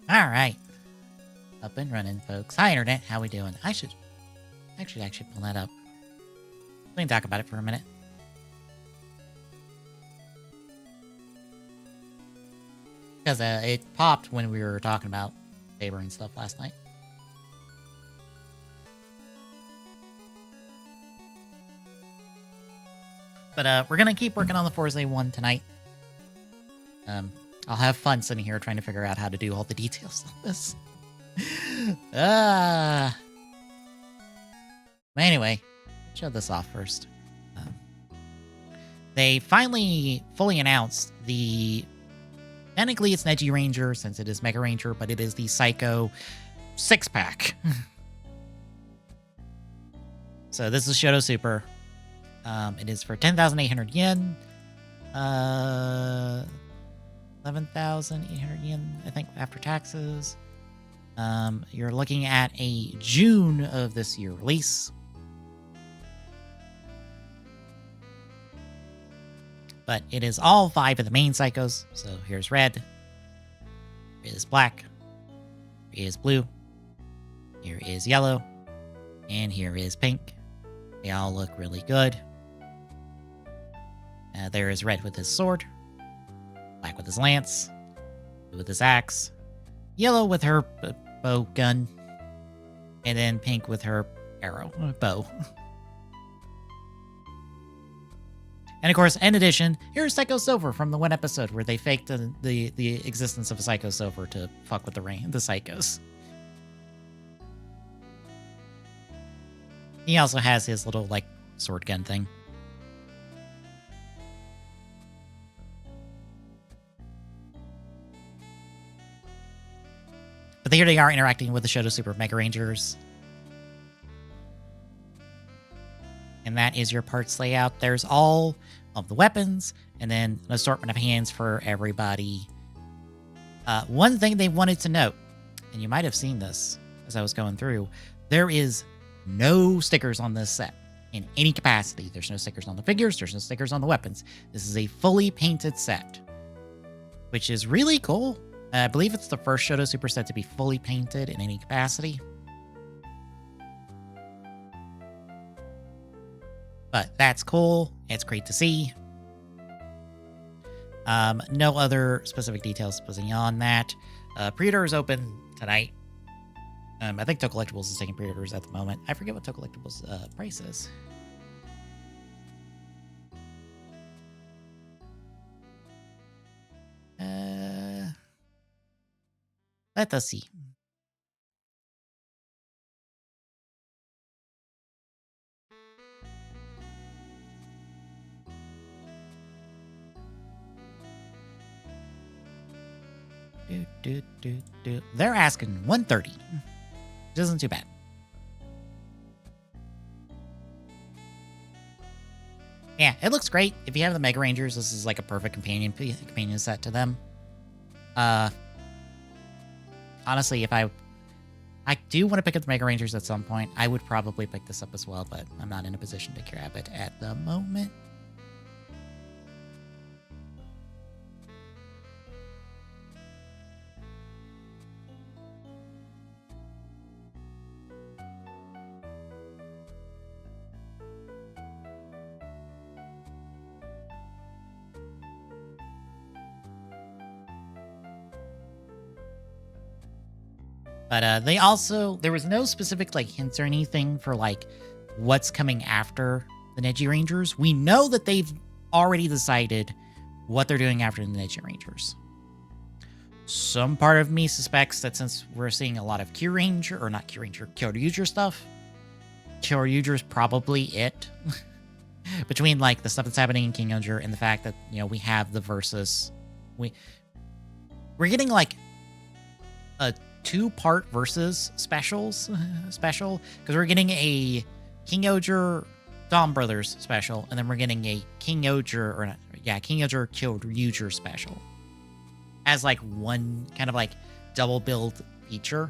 All right. Up and running, folks. Hi, Internet. How we doing? I should actually pull that up. We can talk about it for a minute. Because it popped when we were talking about Saber and stuff last night. But we're going to keep working on the Forza 1 tonight. I'll have fun sitting here trying to figure out how to do all the details of this. But anyway, let's show this off first. They finally fully announced technically it's Neji Ranger since it is Mega Ranger, but it is the Psycho 6-pack. So this is Shoto Super. It is for 10,800 yen. 11,800 yen, I think, after taxes. You're looking at a June of this year release. But it is all 5 of the main Psychos. So here's red. Here is black. Here is blue. Here is yellow. And here is pink. They all look really good. There is red with his sword. Black with his lance. Blue with his axe. Yellow with her bow gun. And then pink with her bow. And of course, in addition, here's Psycho Silver from the one episode where they faked the existence of a Psycho Silver to fuck with the Psychos. He also has his little, like, sword gun thing. But here they are interacting with the Shoto Super Mega Rangers. And that is your parts layout. There's all of the weapons, and then an assortment of hands for everybody. One thing they wanted to note, and you might have seen this as I was going through, there is no stickers on this set in any capacity. There's no stickers on the figures. There's no stickers on the weapons. This is a fully painted set, which is really cool. I believe it's the first Shoto Super set to be fully painted in any capacity. But that's cool. It's great to see. No other specific details beyond that. Pre-order is open tonight. I think Toe Collectibles is taking pre-orders at the moment. I forget what Toe Collectibles' price is. Let us see. They're asking 130. Which isn't too bad. Yeah, it looks great. If you have the Mega Rangers, this is like a perfect companion set to them. Honestly, if I do want to pick up the Mega Rangers at some point, I would probably pick this up as well, but I'm not in a position to grab it at the moment. But there was no specific like hints or anything for like what's coming after the Neji Rangers. We know that they've already decided what they're doing after the Neji Rangers. Some part of me suspects that since we're seeing a lot of Kyoryuger stuff, Kyoryuger is probably it. Between like the stuff that's happening in King Oger and the fact that, you know, we have the versus. We're getting like a 2-part versus special, because we're getting a King Oger Dom Brothers special, and then we're getting a King Oger Kyoryuger special as like one kind of like double build feature.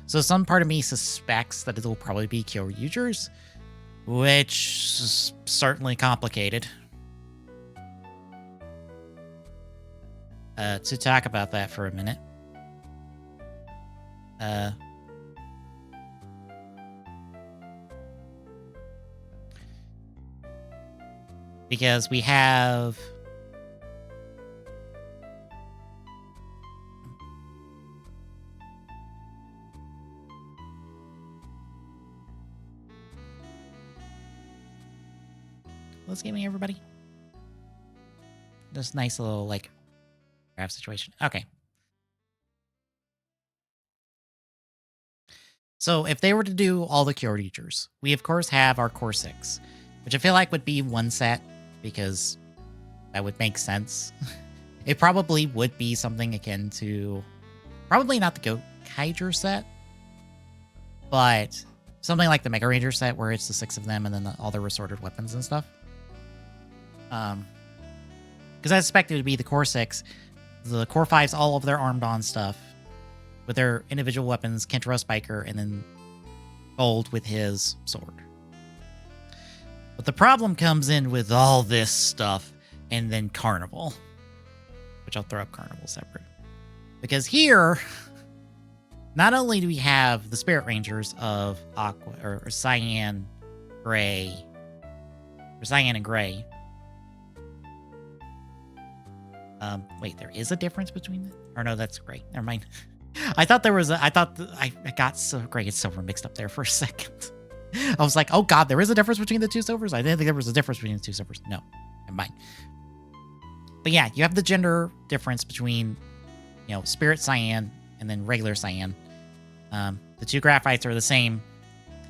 So some part of me suspects that it'll probably be Kyoryugers, which is certainly complicated. to talk about that for a minute. Because we have... Let's give me everybody. Just nice little, like, graph situation. Okay. So if they were to do all the cure teachers, we of course have our core 6, which I feel like would be one set because that would make sense. It probably would be something akin to, probably not the Gokaiger set, but something like the Mega Ranger set where it's the 6 of them and then all their resorted weapons and stuff. Because I suspect it would be the core 6, the core 5's all of their armed on stuff with their individual weapons, Kentaro Spiker, and then Gold with his sword. But the problem comes in with all this stuff and then Carnival, which I'll throw up Carnival separate. Because here, not only do we have the Spirit Rangers of Aqua or Cyan, Gray, or Cyan and Gray. Wait, there is a difference between them? Or no, that's Gray. Never mind. I thought there was I got so Gray and Silver mixed up there for a second. I was like, oh god, there is a difference between the two Silvers? I didn't think there was a difference between the two Silvers. No, never mind. But yeah, you have the gender difference between, you know, Spirit Cyan and then regular Cyan. The two Graphites are the same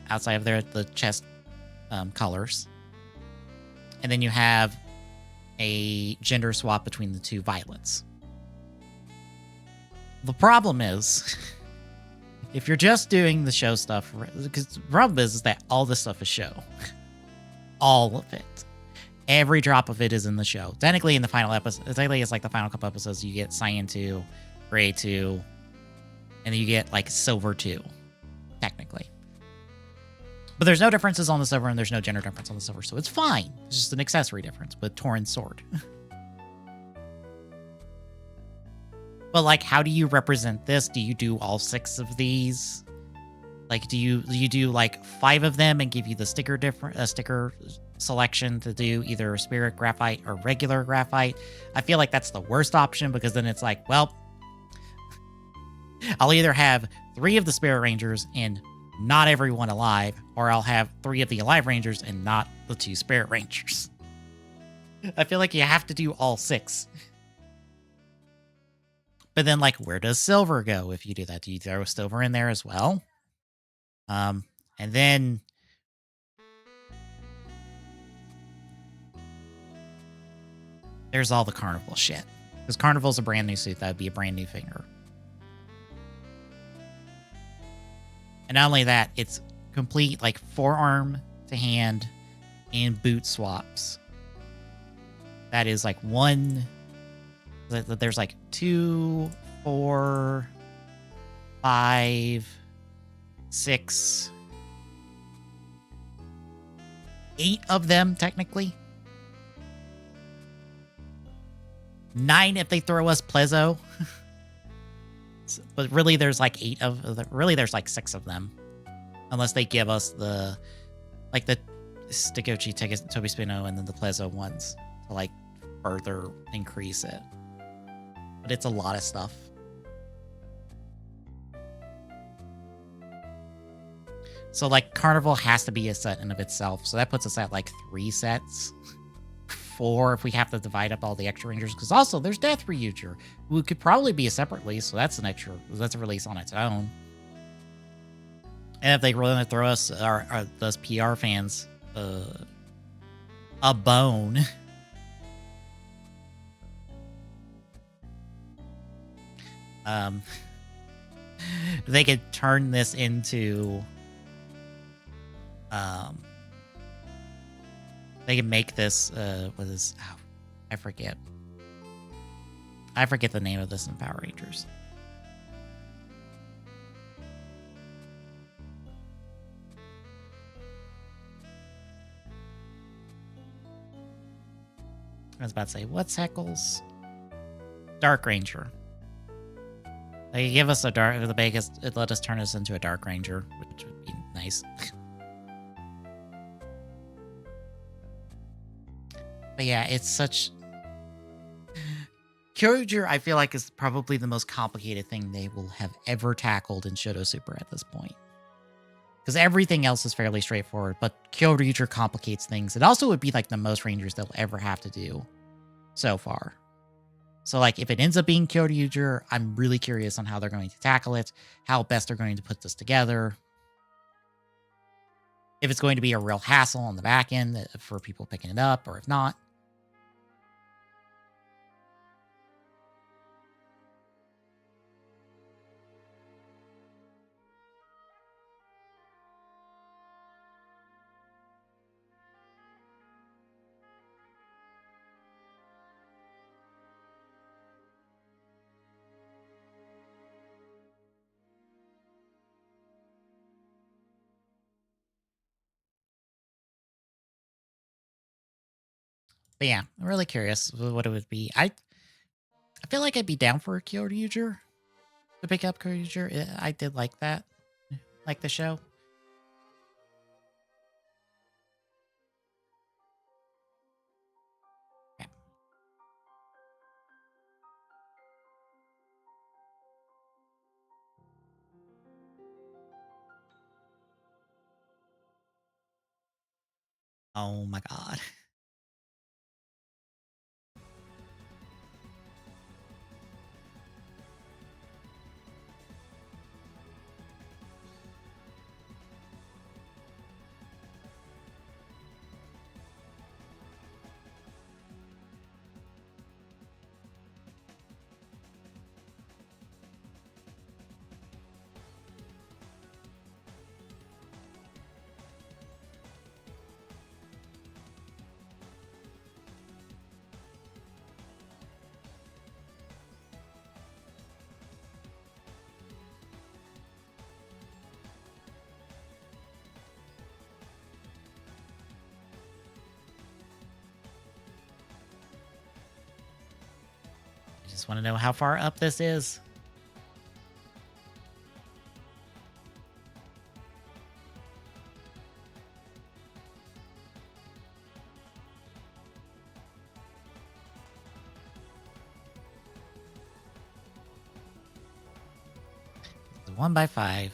outside of the chest colors. And then you have a gender swap between the two Violets. The problem is, if you're just doing the show stuff, because the problem is that all this stuff is show. All of it. Every drop of it is in the show. Technically, in the final episode, technically it's like the final couple episodes, you get Cyan 2, Gray 2, and then you get like Silver 2, technically. But there's no differences on the Silver, and there's no gender difference on the Silver, so it's fine. It's just an accessory difference with Torin's sword. But like, how do you represent this? Do you do all 6 of these? Like, do you do like 5 of them and give you the sticker sticker selection to do either Spirit Graphite or regular Graphite? I feel like that's the worst option because then it's like, well, I'll either have 3 of the Spirit Rangers and not everyone alive, or I'll have 3 of the Alive Rangers and not the 2 Spirit Rangers. I feel like you have to do all 6. But then, like, where does Silver go if you do that? Do you throw Silver in there as well? And then there's all the Carnival shit. Because Carnival's a brand new suit. That would be a brand new finger. And not only that, it's complete, like, forearm to hand and boot swaps. That is, like, one... There's, like, 2, 4, 5, 6, 8 of them, technically. 9 if they throw us Prehsow. But really, there's like 8 of them. Really, there's like 6 of them. Unless they give us the, like, the Stikochi, Toby Spino, and then the Prehsow ones to, like, further increase it. But it's a lot of stuff. So, like, Carnival has to be a set in of itself. So that puts us at, like, 3 sets. 4 if we have to divide up all the extra Rangers. Because also, there's Death Ryuger, who could probably be a separate release. So that's that's a release on its own. And if they really want to throw us, those PR fans, a bone... they could turn this into, they can make this, what is, oh, I forget the name of this in Power Rangers. I was about to say, what's Heckles? Dark Ranger. They give us a dark. The biggest. It let us turn us into a Dark Ranger, which would be nice. But yeah, it's such. Kyoryuger, I feel like, is probably the most complicated thing they will have ever tackled in Shoto Super at this point. Because everything else is fairly straightforward, but Kyoryuger complicates things. It also would be like the most Rangers they'll ever have to do so far. So like if it ends up being Kyoryuger, I'm really curious on how they're going to tackle it, how best they're going to put this together. If it's going to be a real hassle on the back end for people picking it up, or if not. But yeah, I'm really curious what it would be. I feel like I'd be down for a Kyoryuger to pick up Kyoryuger. I did like that, like the show. Yeah. Oh my god. I just want to know how far up this is. It's 1x5.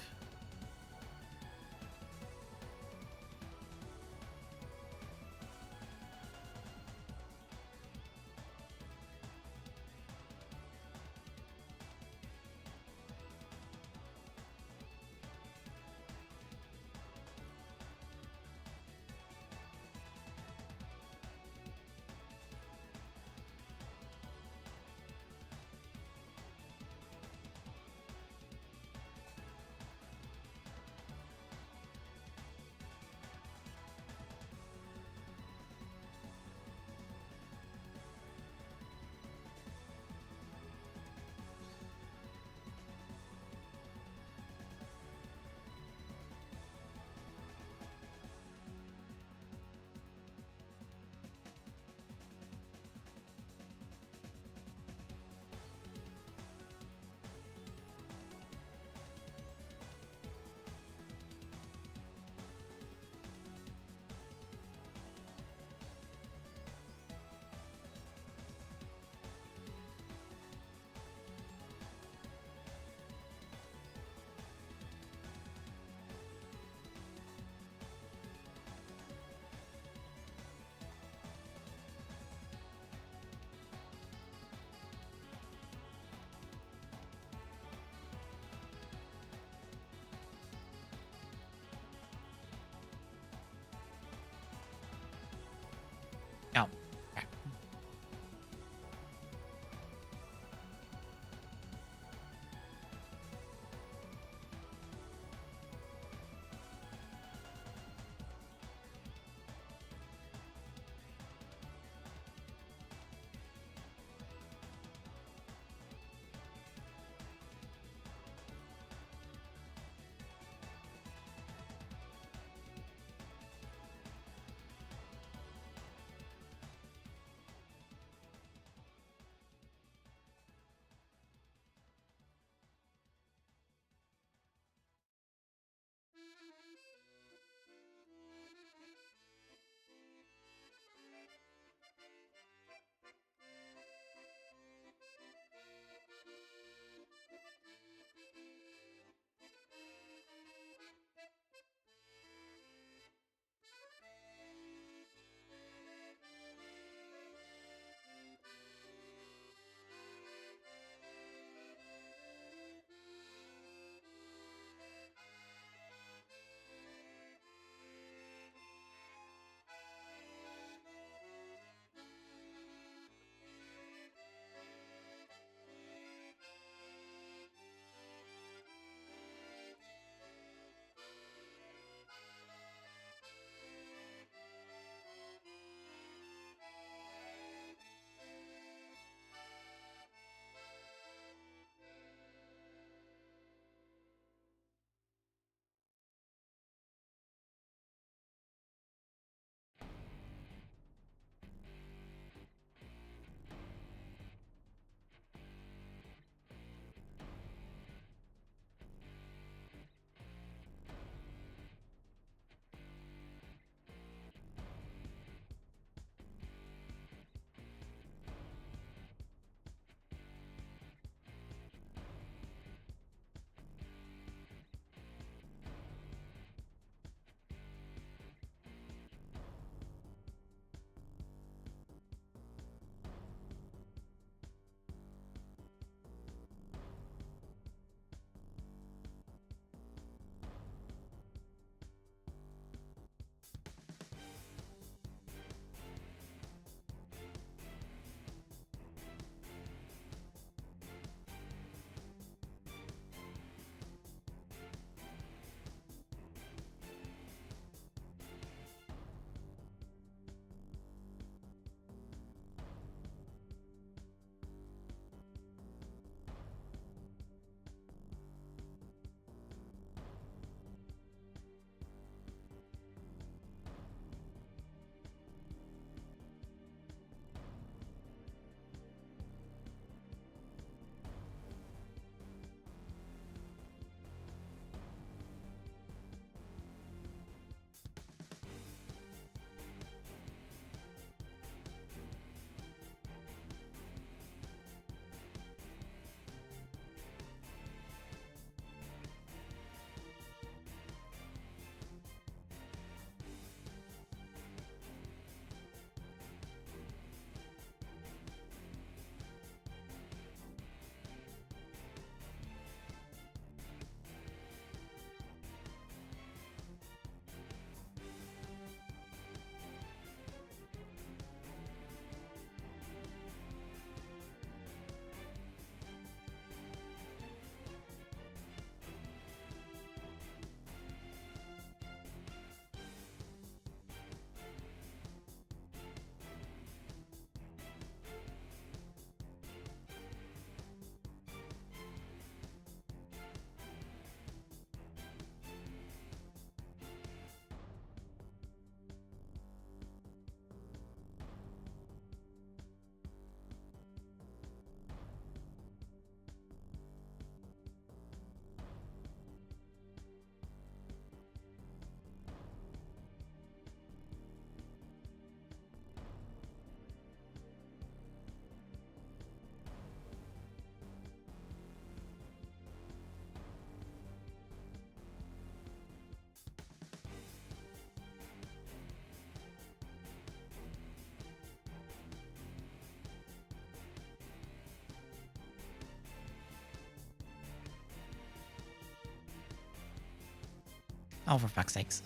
Oh, for fuck's sakes.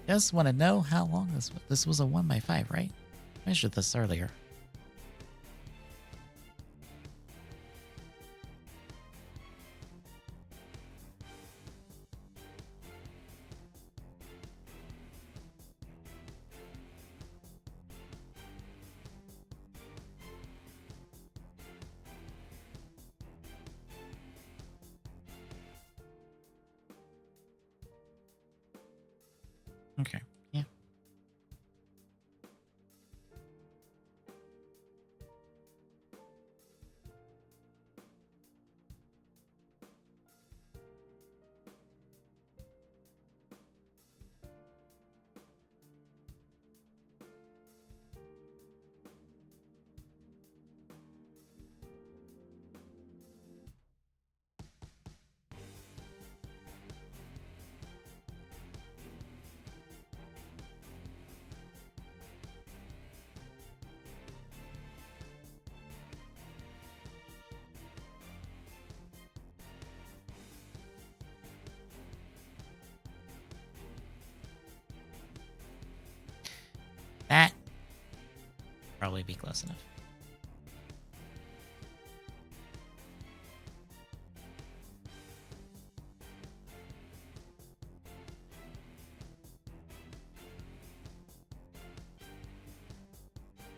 Just want to know how long this was a 1x5, right? I measured this earlier. Okay. Yeah. That probably be close enough.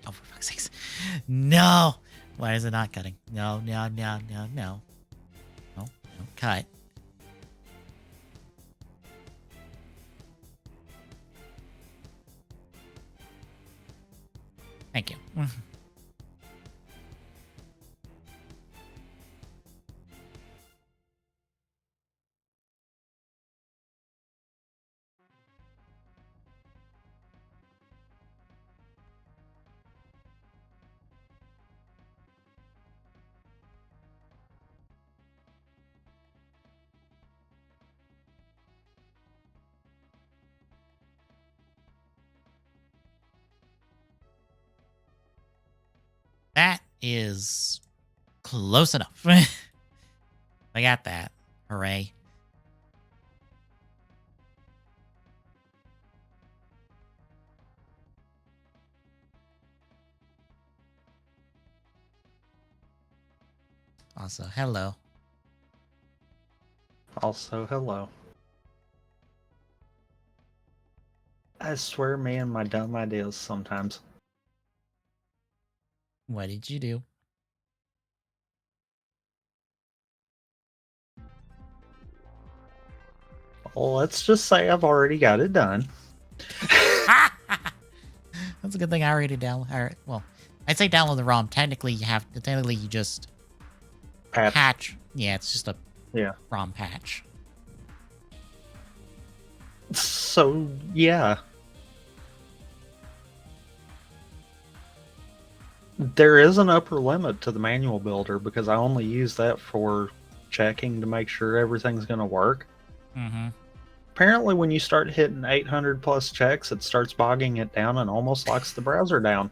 Oh, for fuck's sakes. No. Why is it not cutting? No, no, no, no, no. No, no, cut. Thank you. That is close enough. I got that. Hooray. Also, hello. Also, hello. I swear, man, my dumb ideas sometimes. What did you do? Well, let's just say I've already got it done. That's a good thing I already download. Well, I'd say download the ROM. Technically, you just patch. Yeah, it's just a ROM patch. So, yeah. There is an upper limit to the manual builder because I only use that for checking to make sure everything's going to work. Mm-hmm. Apparently, when you start hitting 800 plus checks, it starts bogging it down and almost locks the browser down.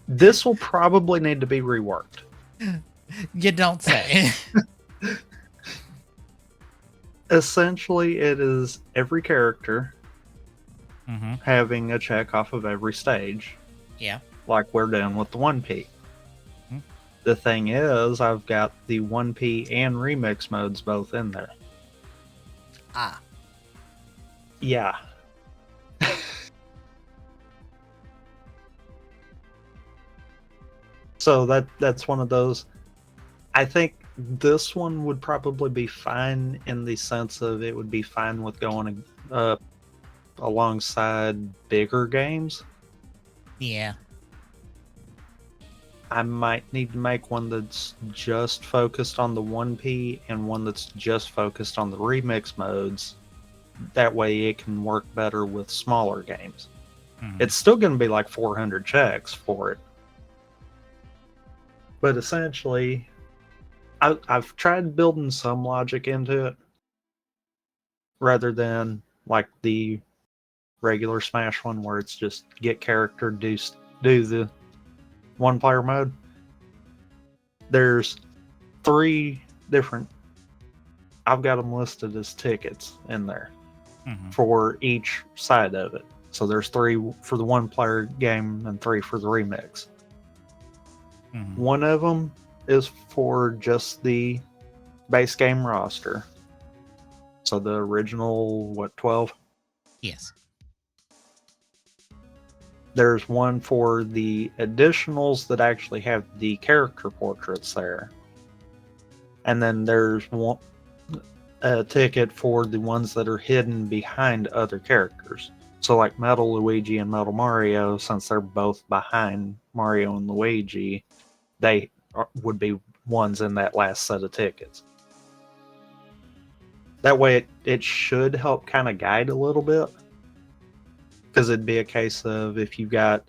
This will probably need to be reworked. You don't say. Essentially, it is every character Mm-hmm. having a check off of every stage. Yeah. Like we're doing with the 1P. Mm-hmm. The thing is, I've got the 1P and remix modes both in there. Ah. Yeah. So that's one of those. I think this one would probably be fine in the sense of it would be fine with going alongside bigger games. Yeah. I might need to make one that's just focused on the 1P and one that's just focused on the remix modes. That way it can work better with smaller games. Mm-hmm. It's still going to be like 400 checks for it. But essentially, I've tried building some logic into it rather than like the regular Smash one where it's just get character, do the one player mode. There's 3 different I've got them listed as tickets in there Mm-hmm. for each side of it. So there's 3 for the one player game and 3 for the remix. Mm-hmm. One of them is for just the base game roster. So the original, 12? Yes. There's one for the additionals that actually have the character portraits there. And then there's a ticket for the ones that are hidden behind other characters. So like Metal Luigi and Metal Mario, since they're both behind Mario and Luigi, they would be ones in that last set of tickets. That way it should help kind of guide a little bit. Because it'd be a case of if you got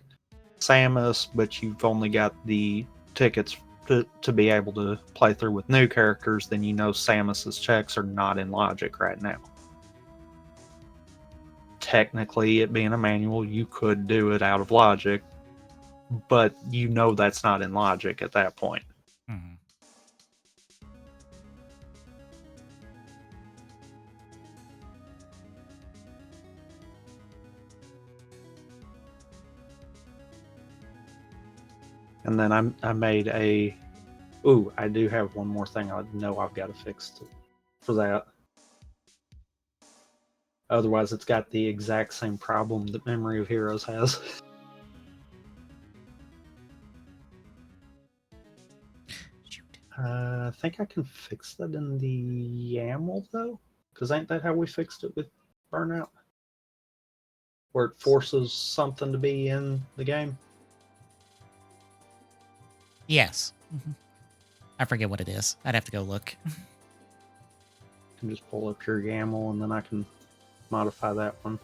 Samus, but you've only got the tickets to be able to play through with new characters, then you know Samus's checks are not in logic right now. Technically, it being a manual, you could do it out of logic, but you know that's not in logic at that point. Mm-hmm. And then I made a... Ooh, I do have one more thing I know I've got to fix for that. Otherwise, it's got the exact same problem that Memory of Heroes has. Shoot. I think I can fix that in the YAML, though? Because ain't that how we fixed it with Burnout? Where it forces something to be in the game? Yes. Mm-hmm. I forget what it is. I'd have to go look. You can just pull up your YAML and then I can modify that one.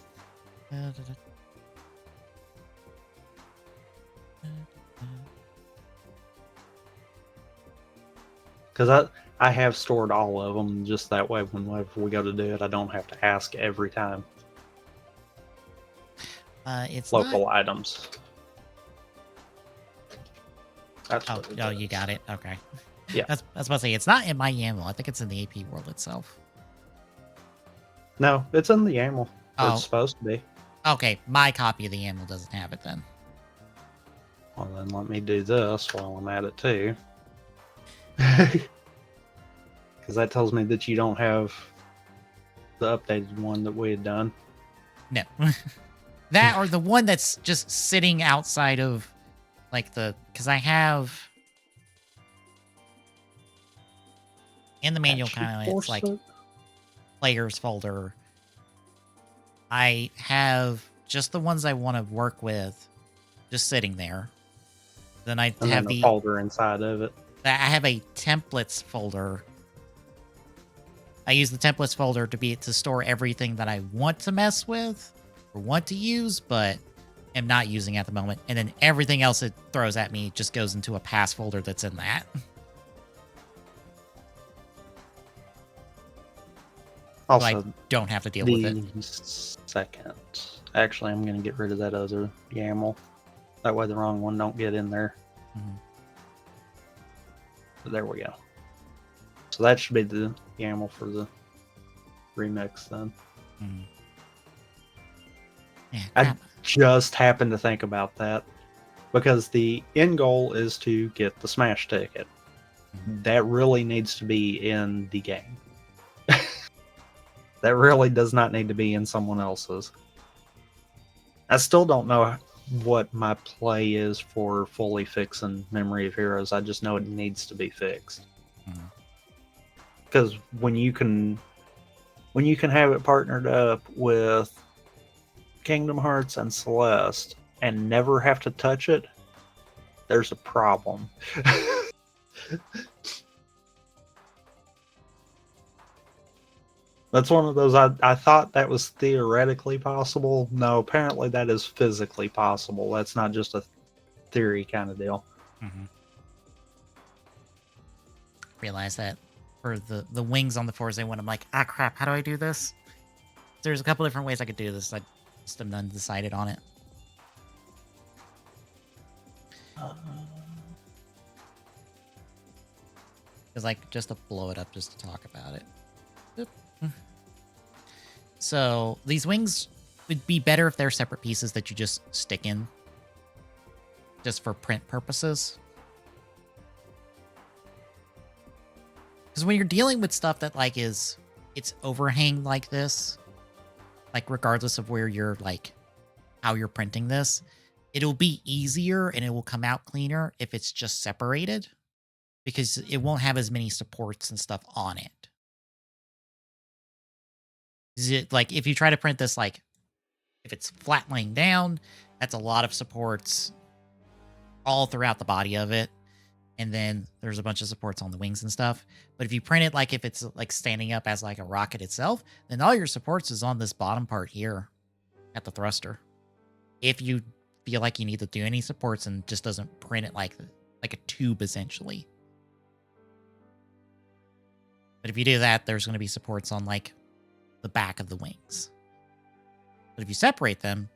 Because I have stored all of them, just that way whenever we go to do it, I don't have to ask every time. It's Local not... items. That's Oh, what it oh, is. you got it. Okay. Yeah. That's about to say, it's not in my YAML. I think it's in the AP world itself. No, it's in the YAML. Oh. It's supposed to be. Okay, my copy of the YAML doesn't have it then. Well, then let me do this while I'm at it too. Because that tells me that you don't have the updated one that we had done. No. That or the one that's just sitting outside of, like, the... Because I have... In the manual, kind of, it's like players folder. I have just the ones I want to work with just sitting there. Then I and have then a folder inside of it. I have a templates folder. I use the templates folder to store everything that I want to mess with or want to use, but am not using at the moment. And then everything else it throws at me just goes into a pass folder that's in that. Also, so I don't have to deal with it. Second. Actually, I'm going to get rid of that other YAML. That way the wrong one don't get in there. Mm-hmm. But there we go. So that should be the YAML for the remix then. Mm-hmm. Yeah, I just happened to think about that because the end goal is to get the Smash ticket. Mm-hmm. That really needs to be in the game. That really does not need to be in someone else's. I still don't know what my play is for fully fixing Memory of Heroes. I just know it needs to be fixed. Because when you can have it partnered up with Kingdom Hearts and Celeste and never have to touch it, there's a problem. That's one of those, I thought that was theoretically possible. No, apparently that is physically possible. That's not just a theory kind of deal. Mm-hmm. Realize that for the wings on the Forza one, I'm like, ah, crap, how do I do this? There's a couple different ways I could do this. I just am undecided on it. Because, like, just to blow it up just to talk about it. So these wings would be better if they're separate pieces that you just stick in, just for print purposes. Because when you're dealing with stuff that like it's overhang like this, like regardless of where you're like how you're printing this, it'll be easier and it will come out cleaner if it's just separated, because it won't have as many supports and stuff on it. Like if you try to print this, like if it's flat laying down, that's a lot of supports all throughout the body of it. And then there's a bunch of supports on the wings and stuff. But if you print it like if it's like standing up as like a rocket itself, then all your supports is on this bottom part here at the thruster. If you feel like you need to do any supports and just doesn't print it like a tube essentially. But if you do that, there's going to be supports on like the back of the wings. But if you separate them,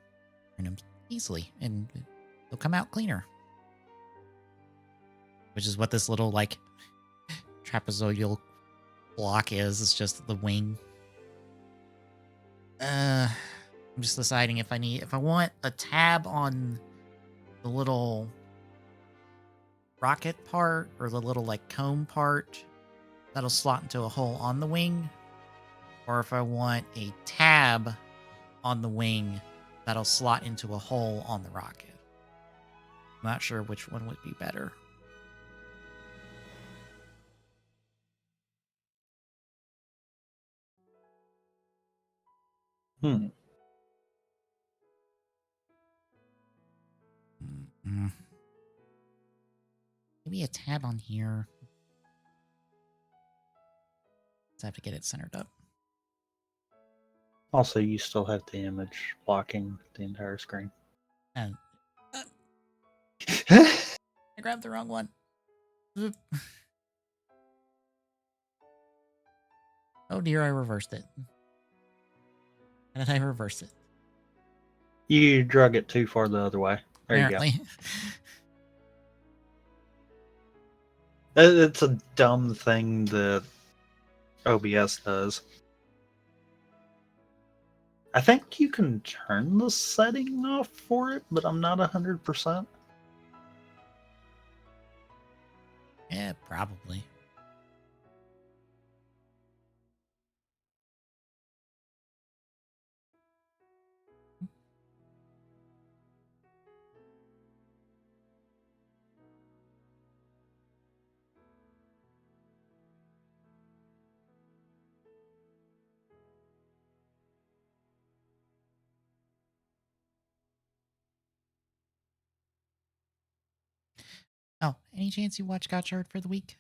print them easily and they'll come out cleaner. Which is what this little like trapezoidal block is. It's just the wing. I'm just deciding if I want a tab on the little rocket part or the little like comb part that'll slot into a hole on the wing, or if I want a tab on the wing that'll slot into a hole on the rocket. I'm not sure which one would be better. Hmm. Mm-mm. Maybe a tab on here. Let's have to get it centered up. Also, you still have the image blocking the entire screen. And I I grabbed the wrong one. Oop. Oh dear, I reversed it. How did I reverse it? You drug it too far the other way. There Apparently. you go. It's a dumb thing that OBS does. I think you can turn the setting off for it, but I'm not 100%. Yeah, probably. Oh, any chance you watch Gotchard for the week?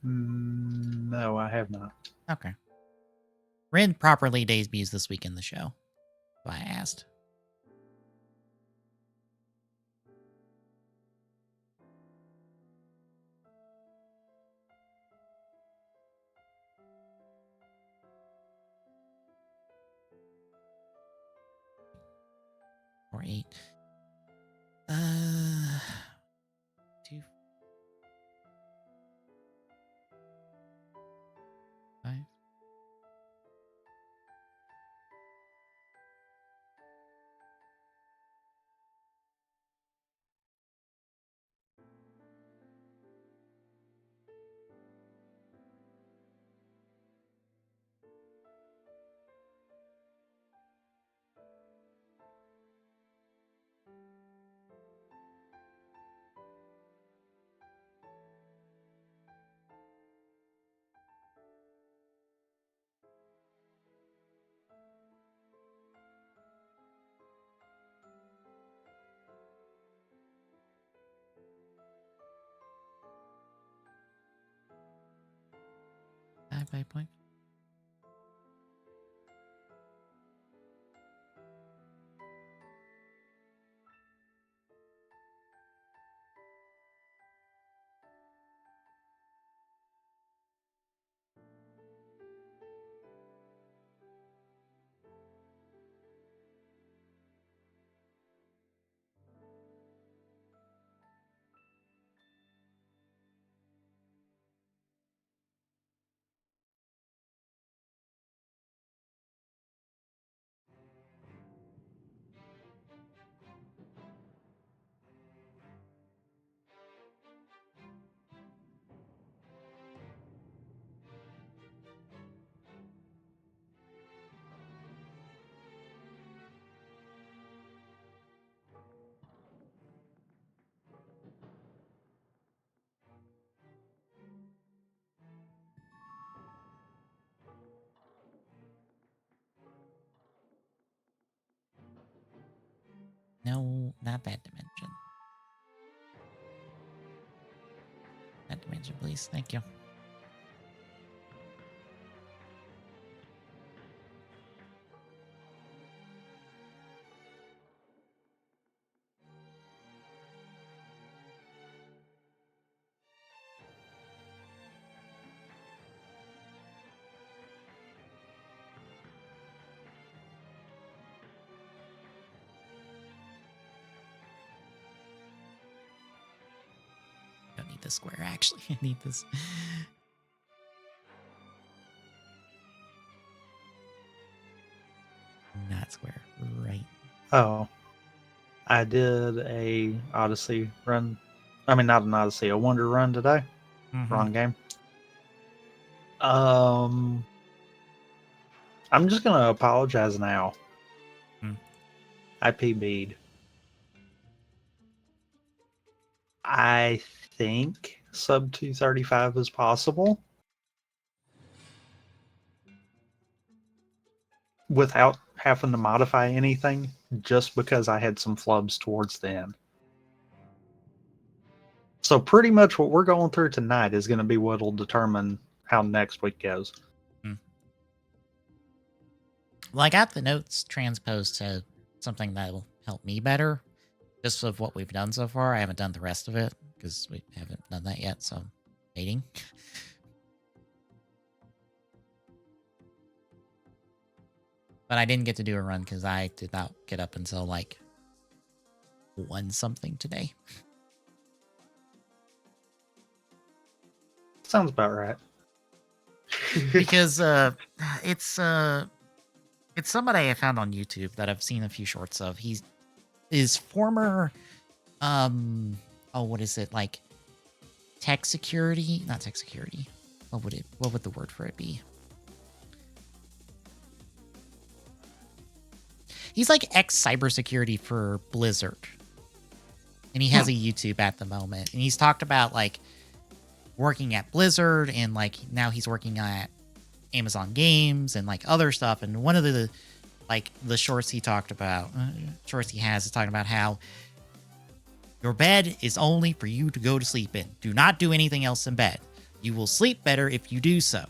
No, I have not. Okay. Ren properly debuts this week in the show. So I asked. Or 8. 2, 5. By point. Not that dimension. That dimension, please. Thank you. Don't need this square, actually. I need this. Not square. Right. Oh, I did a Odyssey run. I mean, not an Odyssey, a Wonder run today. Wrong game. I'm just gonna apologize now. I PB'd. I think sub 235 is possible without having to modify anything, just because I had some flubs towards the end. So pretty much what we're going through tonight is going to be what will determine how next week goes. Well, I got the notes transposed to something that will help me better, just of what we've done so far. I haven't done the rest of it because we haven't done that yet, so I'm waiting. But I didn't get to do a run because I did not get up until like 1 something today. Sounds about right. Because it's somebody I found on YouTube that I've seen a few shorts of. He is former what is it, like tech security? Not tech security. What would the word for it be? He's like ex cybersecurity for Blizzard. And he has a YouTube at the moment. And he's talked about like working at Blizzard, and like now he's working at Amazon Games and like other stuff. And one of the shorts he talked about, shorts he has, is talking about how your bed is only for you to go to sleep in. Do not do anything else in bed. You will sleep better if you do so.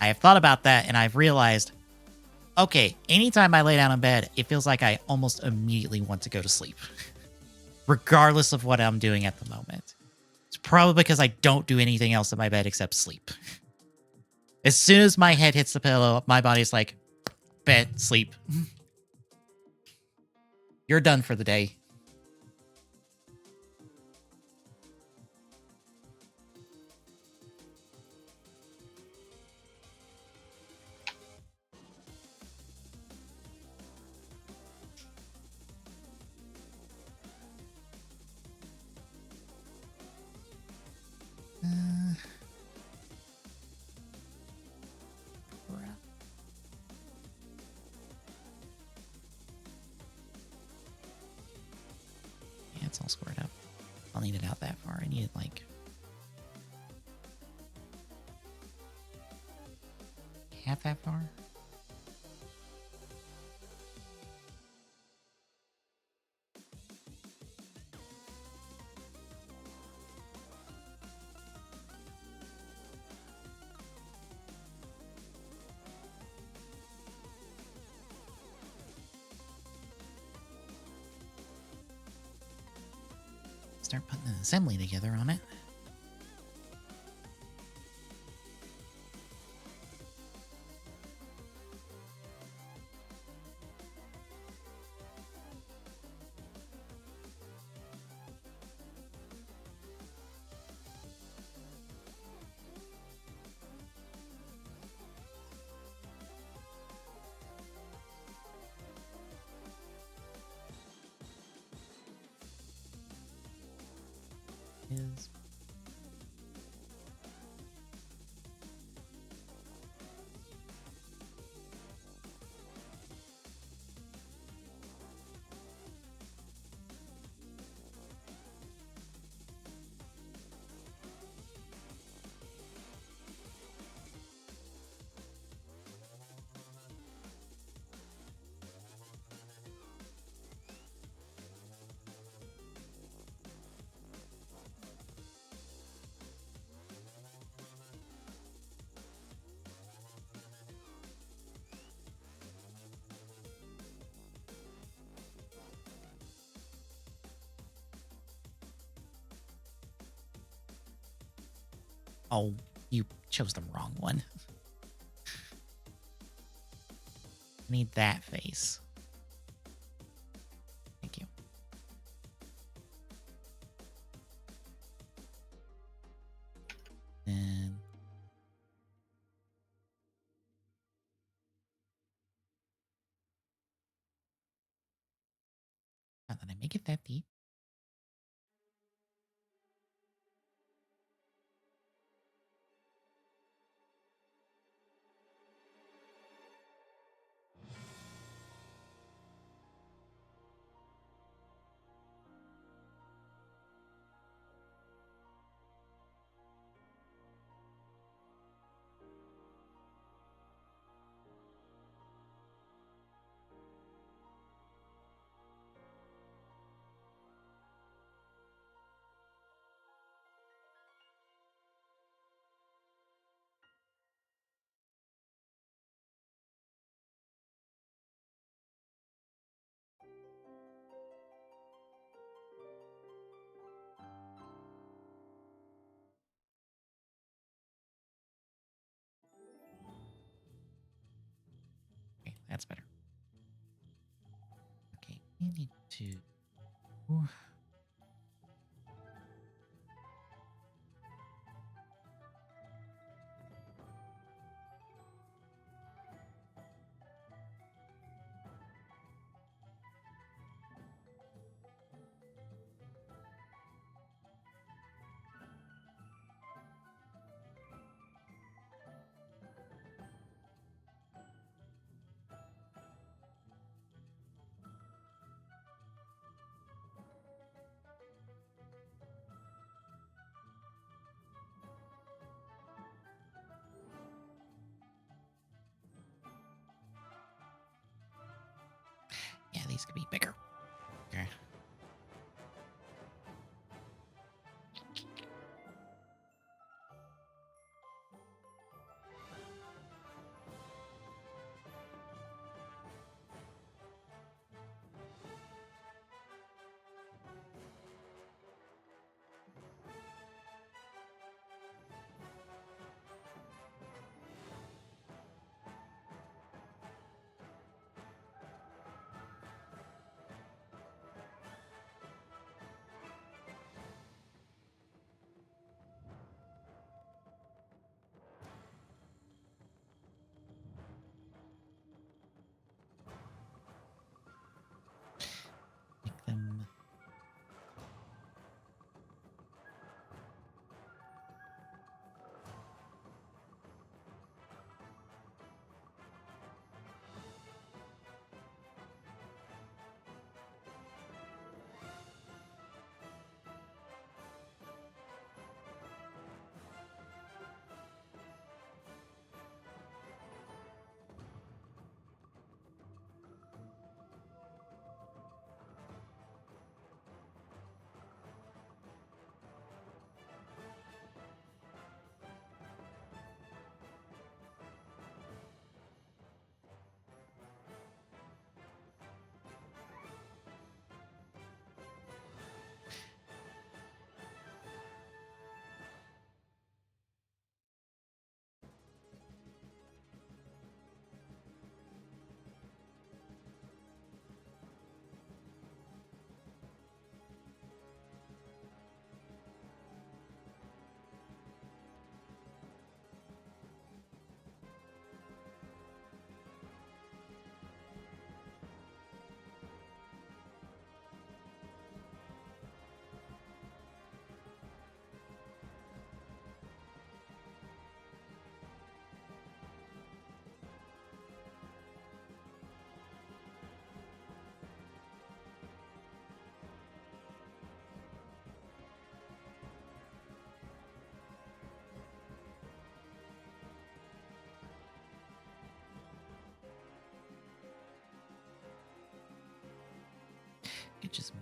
I have thought about that, and I've realized, okay, anytime I lay down in bed, it feels like I almost immediately want to go to sleep, regardless of what I'm doing at the moment. It's probably because I don't do anything else in my bed except sleep. As soon as my head hits the pillow, my body's like, bed, sleep. You're done for the day. Yeah, it's all squared up. I'll need it out that far. I need it like half that far. Start putting an assembly together on it. Is Oh, you chose the wrong one. I need that face. Thank you. And not that I make it that deep. Okay, that's better. Okay, we need to. Yeah, these could be bigger. Okay. Make them. It just.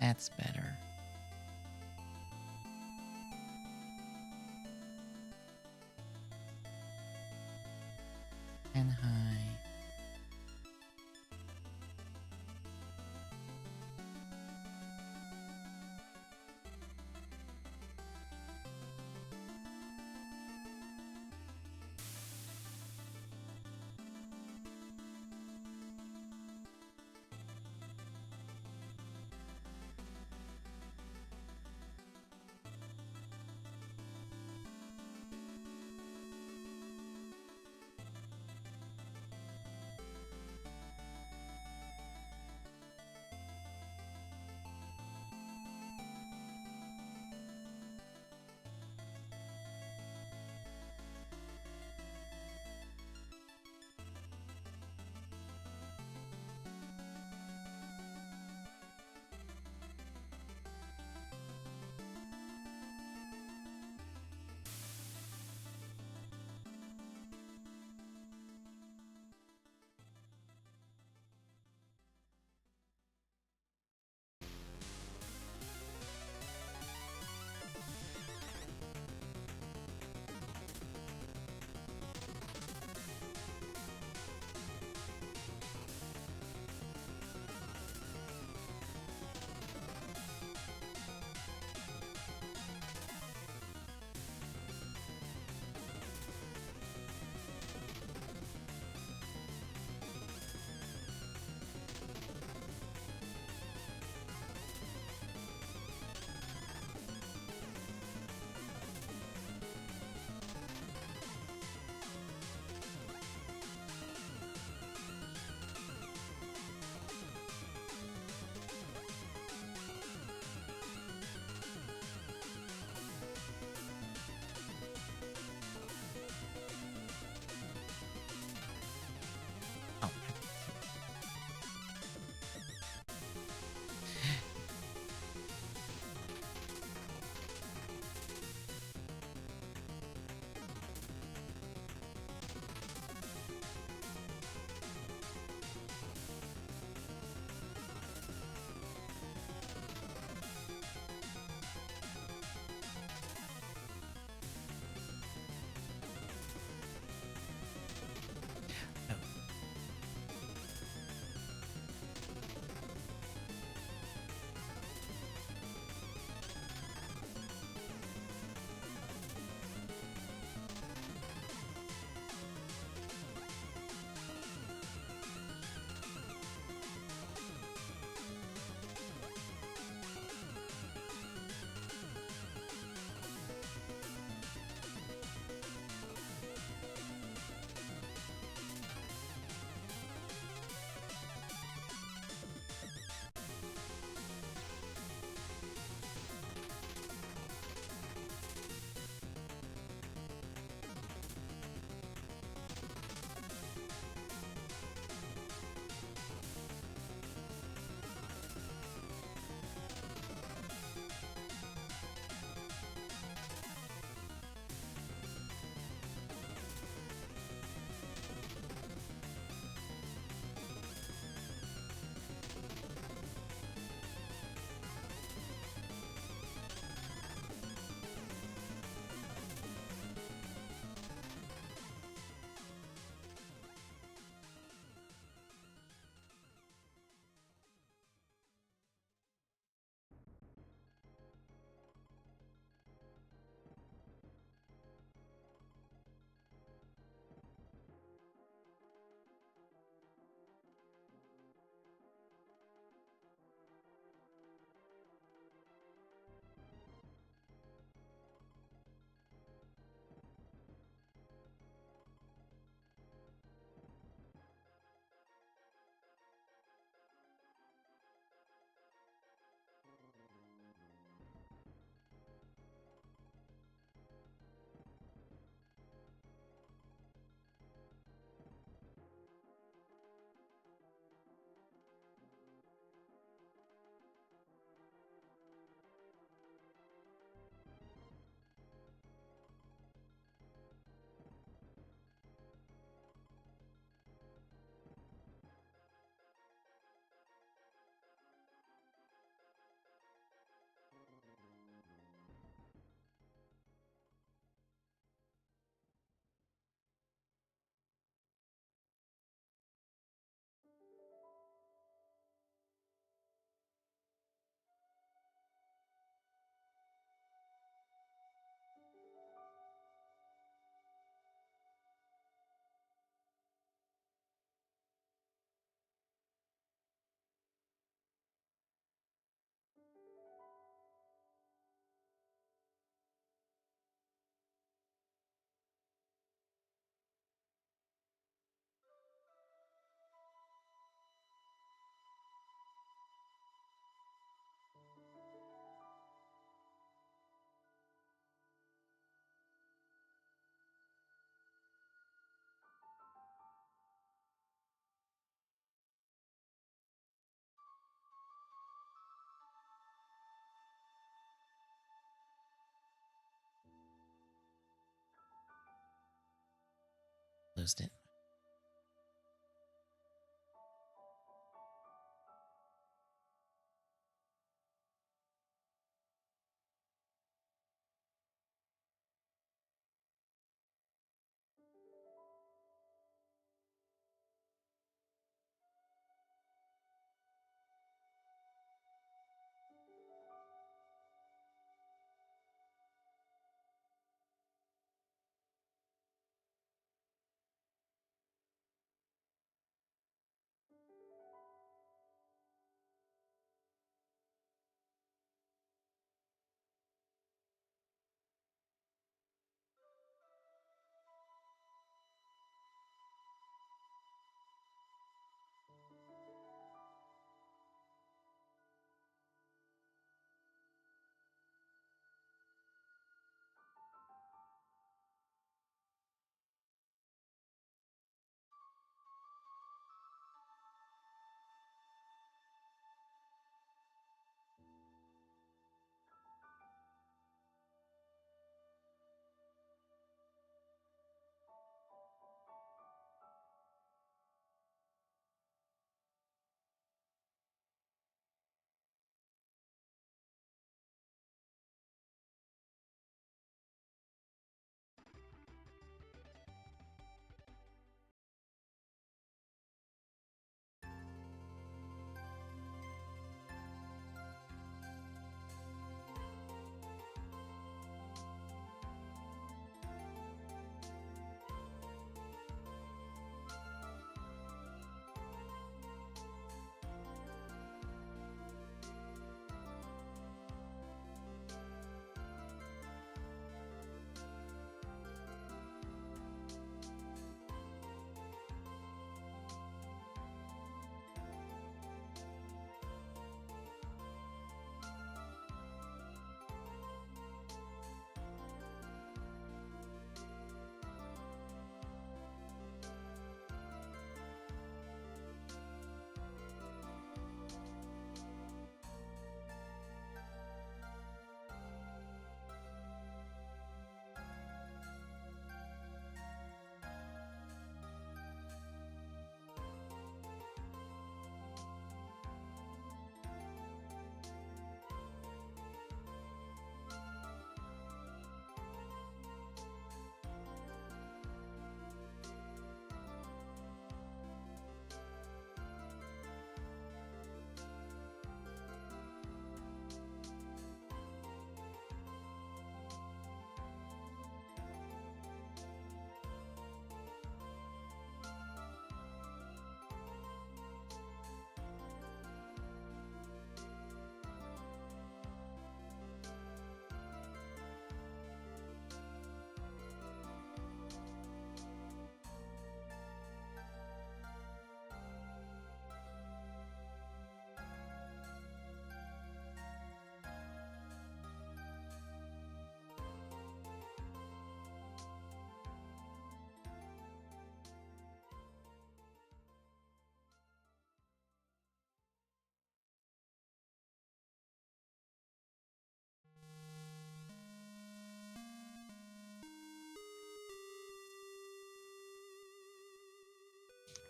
That's better. And high. closed it.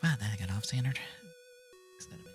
Wow, that got off standard. Instead of it.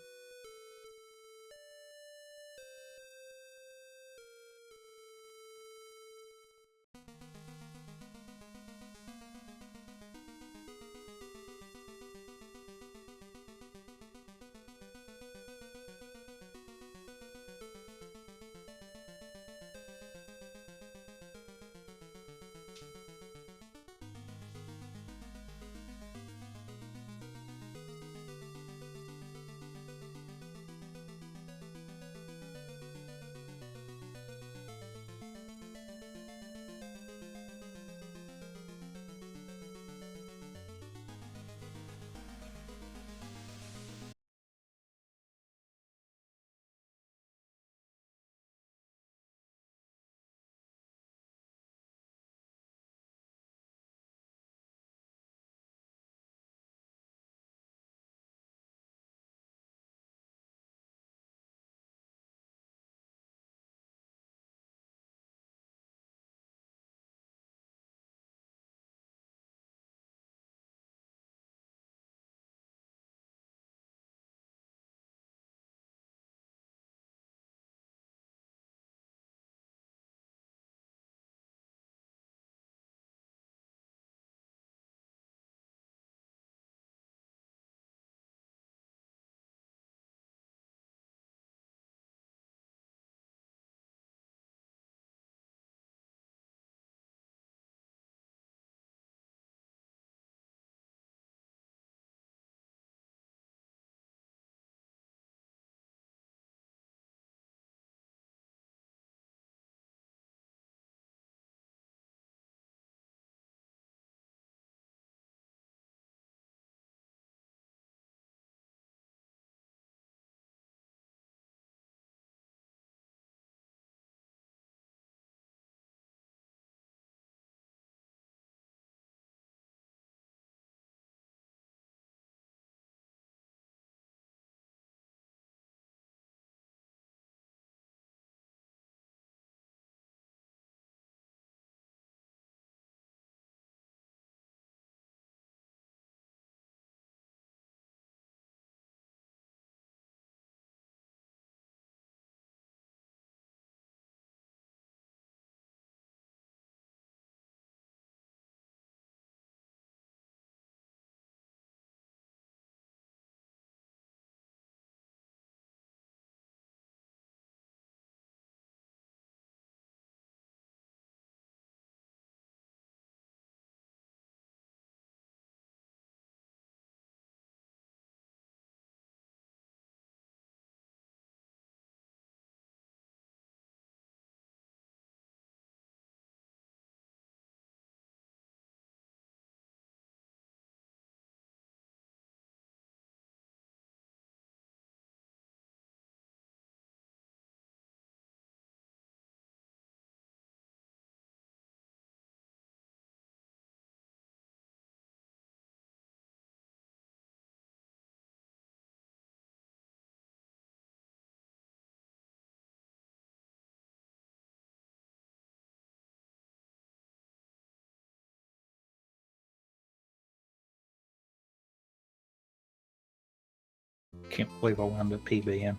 can't believe I wound up PBing.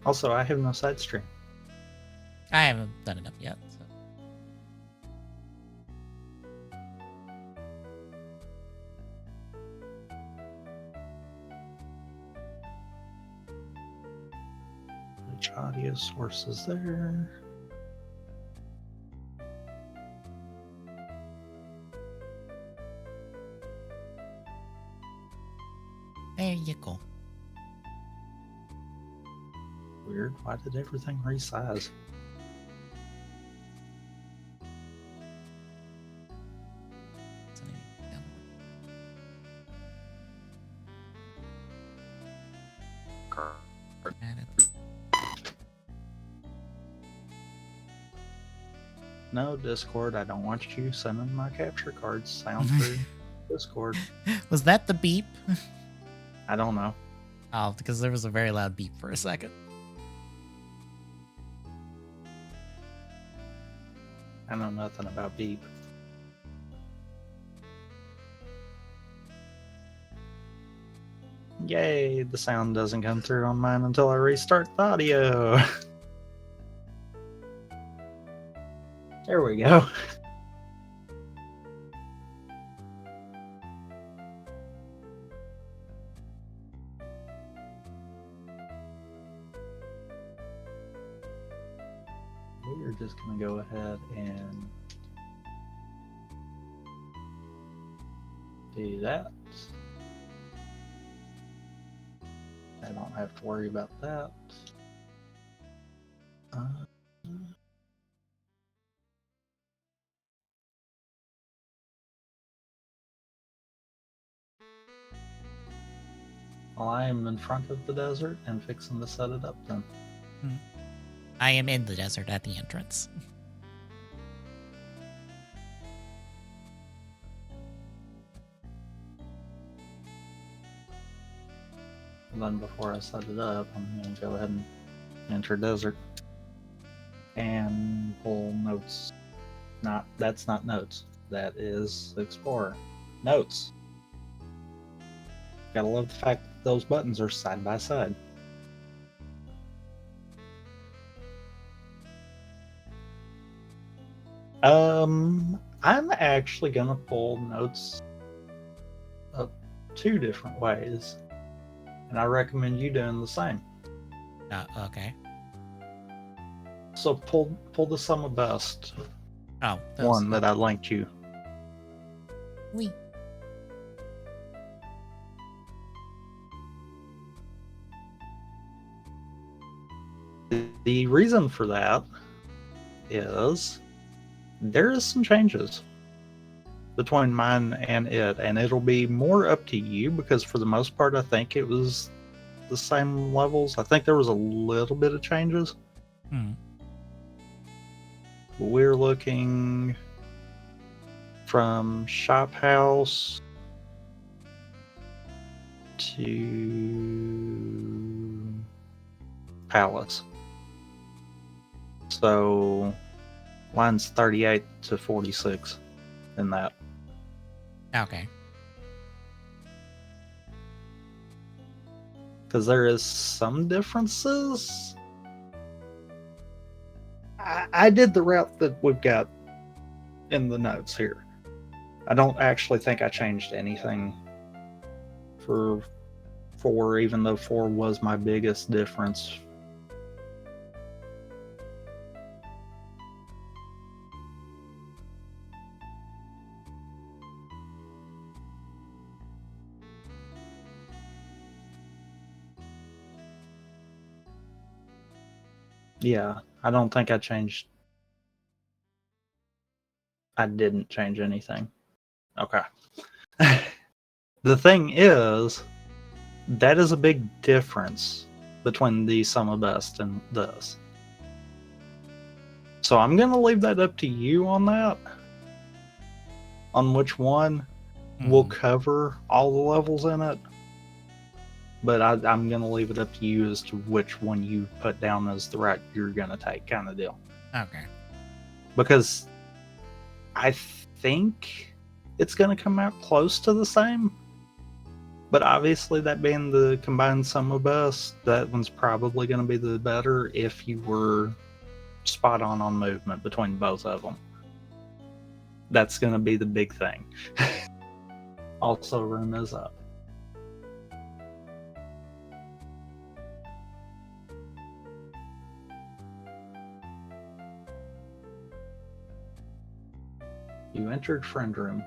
Also, I have no side stream. I haven't done enough yet. So. Which audio source is there? There you go. Weird. Why did everything resize? No, Discord, I don't want you sending my capture cards sound through Discord. Was that the beep? I don't know. Oh, because there was a very loud beep for a second. I know nothing about beep. Yay, the sound doesn't come through on mine until I restart the audio. There we go. We're just going to go ahead and do that. I don't have to worry about that. Well, I am in front of the desert and fixing to set it up then. I am in the desert at the entrance. And then before I set it up, I'm going to go ahead and enter desert and pull notes. That's not notes. That is Explorer. Notes. Gotta love the fact that those buttons are side by side. I'm actually gonna pull notes up 2 different ways, and I recommend you doing the same. Okay. So pull the sum of best one that I linked you. Oui. The reason for that is there is some changes between mine and it, and it'll be more up to you because for the most part I think it was the same levels. I think there was a little bit of changes. We're looking from shop house to palace. So lines 38 to 46 in that. Okay. Because there is some differences. I did the route that we've got in the notes here. I don't actually think I changed anything for 4, even though 4 was my biggest difference. Yeah, I don't think I changed. I didn't change anything. Okay. The thing is, that is a big difference between the sum of best and this. So I'm going to leave that up to you on that. On which one will cover all the levels in it. But I'm going to leave it up to you as to which one you put down as the route you're going to take, kind of deal. Okay. Because I think it's going to come out close to the same. But obviously, that being the combined sum of best, that one's probably going to be the better if you were spot on movement between both of them. That's going to be the big thing. Also, room is up. You entered friend room.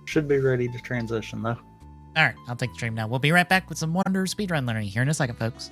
Should be ready to transition though. All right, I'll take the stream now. We'll be right back with some Wonder speedrun learning here in a second, folks.